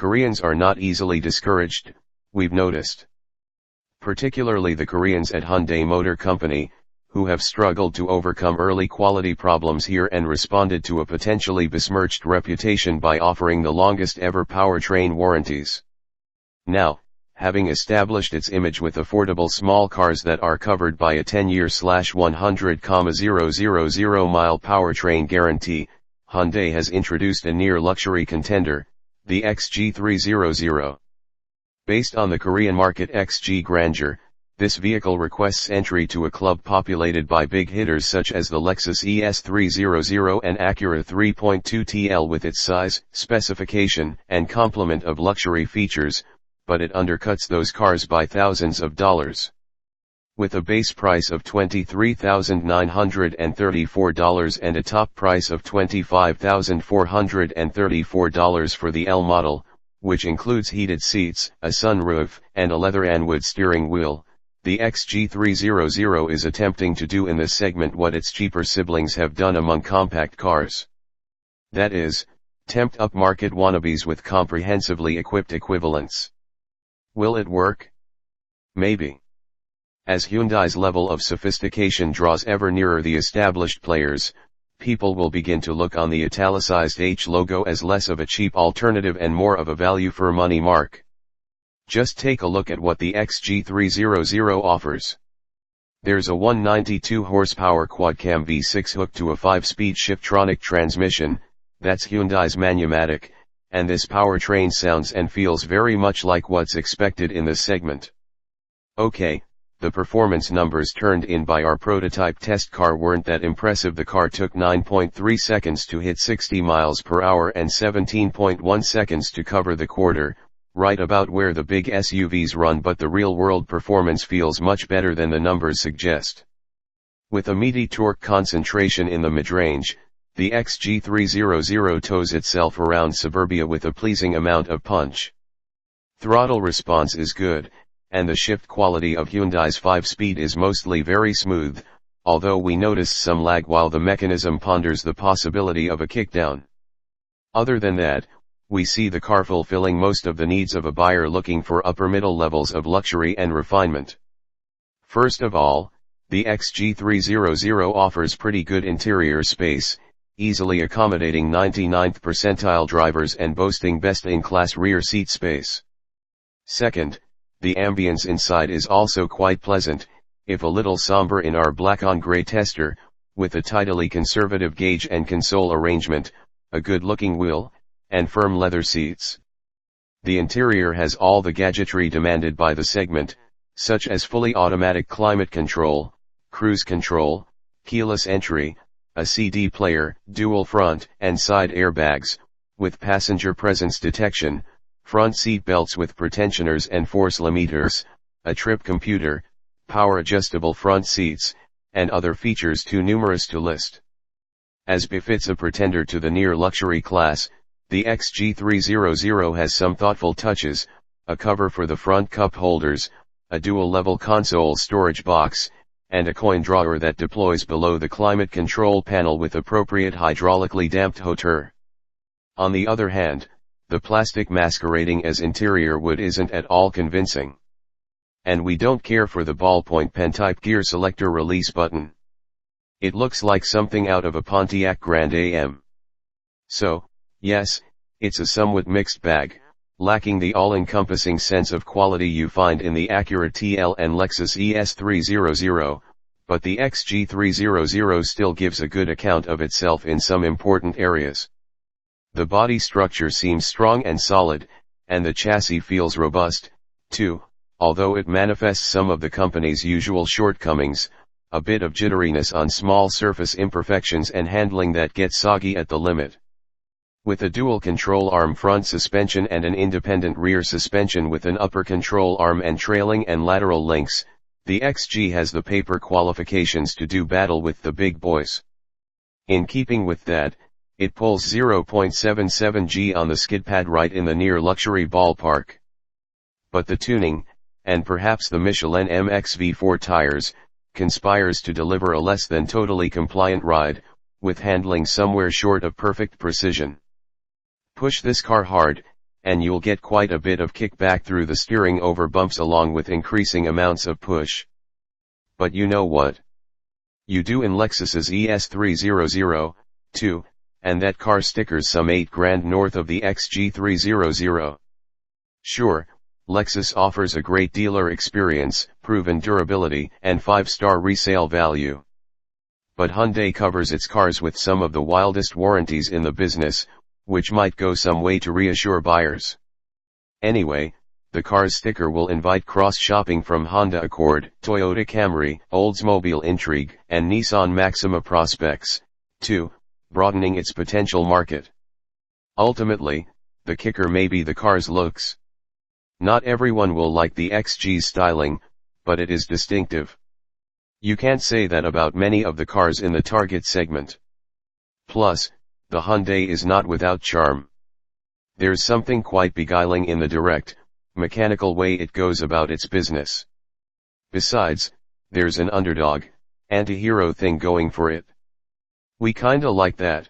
Koreans are not easily discouraged, we've noticed. Particularly the Koreans at Hyundai Motor Company, who have struggled to overcome early quality problems here and responded to a potentially besmirched reputation by offering the longest ever powertrain warranties. Now, having established its image with affordable small cars that are covered by a 10-year/100,000 mile powertrain guarantee, Hyundai has introduced a near-luxury contender, the Xg300. Based on the Korean market Xg300, this vehicle requests entry to a club populated by big hitters such as the Lexus ES300 and Acura 3.2 TL with its size, specification, and complement of luxury features, but it undercuts those cars by thousands of dollars. With a base price of $23,934 and a top price of $25,434 for the L model, which includes heated seats, a sunroof, and a leather and wood steering wheel, the Xg300 is attempting to do in this segment what its cheaper siblings have done among compact cars. That is, tempt upmarket wannabes with comprehensively equipped equivalents. Will it work? Maybe. As Hyundai's level of sophistication draws ever nearer the established players, people will begin to look on the italicized H logo as less of a cheap alternative and more of a value for money mark. Just take a look at what the Xg300 offers. There's a 192 horsepower quad-cam V6 hooked to a 5-speed Shiftronic transmission, that's Hyundai's Manumatic, and this powertrain sounds and feels very much like what's expected in this segment. Okay, the performance numbers turned in by our prototype test car weren't that impressive. The car took 9.3 seconds to hit 60 miles per hour and 17.1 seconds to cover the quarter, right about where the big SUVs run, but the real-world performance feels much better than the numbers suggest. With a meaty torque concentration in the mid-range, the Xg300 tows itself around suburbia with a pleasing amount of punch. Throttle response is good, and the shift quality of Hyundai's 5-speed is mostly very smooth, although we notice some lag while the mechanism ponders the possibility of a kickdown. Other than that, we see the car fulfilling most of the needs of a buyer looking for upper-middle levels of luxury and refinement. First of all, the Xg300 offers pretty good interior space, easily accommodating 99th percentile drivers and boasting best-in-class rear seat space. Second, the ambience inside is also quite pleasant, if a little somber in our black-on-gray tester, with a tidily conservative gauge and console arrangement, a good-looking wheel, and firm leather seats. The interior has all the gadgetry demanded by the segment, such as fully automatic climate control, cruise control, keyless entry, a CD player, dual front and side airbags, with passenger presence detection, front seat belts with pretensioners and force limiters, a trip computer, power adjustable front seats, and other features too numerous to list. As befits a pretender to the near luxury class, the Xg300 has some thoughtful touches, a cover for the front cup holders, a dual-level console storage box, and a coin drawer that deploys below the climate control panel with appropriate hydraulically damped hauteur. On the other hand, the plastic masquerading as interior wood isn't at all convincing. And we don't care for the ballpoint pen-type gear selector release button. It looks like something out of a Pontiac Grand Am. So, yes, it's a somewhat mixed bag, lacking the all-encompassing sense of quality you find in the Acura TL and Lexus ES300, but the Xg300 still gives a good account of itself in some important areas. The body structure seems strong and solid, and the chassis feels robust, too, although it manifests some of the company's usual shortcomings, a bit of jitteriness on small surface imperfections and handling that gets soggy at the limit. With a dual control arm front suspension and an independent rear suspension with an upper control arm and trailing and lateral links, the XG has the paper qualifications to do battle with the big boys. In keeping with that, it pulls 0.77 g on the skid pad, right in the near luxury ballpark. But the tuning, and perhaps the Michelin MXV4 tires, conspires to deliver a less than totally compliant ride, with handling somewhere short of perfect precision. Push this car hard, and you'll get quite a bit of kickback through the steering over bumps along with increasing amounts of push. But you know what? You do in Lexus's ES300, too, and that car stickers some $8,000 north of the Xg300. Sure, Lexus offers a great dealer experience, proven durability, and 5-star resale value. But Hyundai covers its cars with some of the wildest warranties in the business, which might go some way to reassure buyers. Anyway, the car's sticker will invite cross-shopping from Honda Accord, Toyota Camry, Oldsmobile Intrigue, and Nissan Maxima prospects, too, broadening its potential market. Ultimately, the kicker may be the car's looks. Not everyone will like the XG's styling, but it is distinctive. You can't say that about many of the cars in the target segment. Plus, the Hyundai is not without charm. There's something quite beguiling in the direct, mechanical way it goes about its business. Besides, there's an underdog, anti-hero thing going for it. We kinda like that.